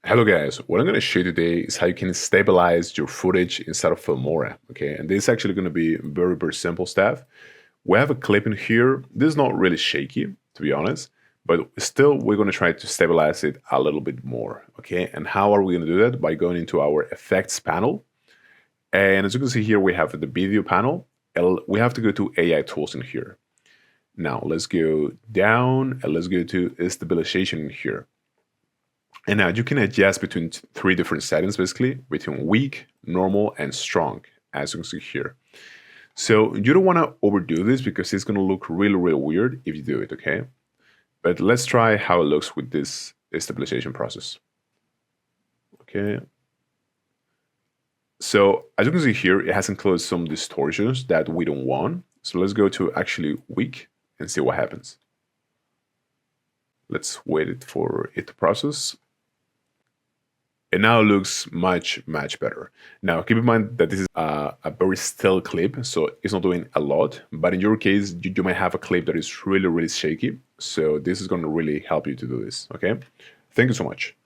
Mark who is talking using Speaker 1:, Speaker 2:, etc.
Speaker 1: Hello guys, what I'm going to show you today is how you can stabilize your footage inside of Filmora, okay? And this is actually going to be very simple stuff. We have a clip in here. This is not really shaky, to be honest, but still we're going to try to stabilize it a little bit more, okay? And how are we going to do that? By going into our effects panel. And as you can see here, we have the video panel. And we have to go to AI tools in here. Now let's go down and let's go to stabilization in here. And now you can adjust between three different settings, basically, between weak, normal, and strong, as you can see here. So you don't want to overdo this because it's going to look really weird if you do it, okay? But let's try how it looks with this stabilization process. Okay. So as you can see here, it has included some distortions that we don't want. So let's go to actually weak and see what happens. Let's wait for it to process. And now it looks much better. Now, keep in mind that this is a very still clip, so it's not doing a lot. But in your case, you might have a clip that is really shaky. So this is going to really help you to do this, okay? Thank you so much.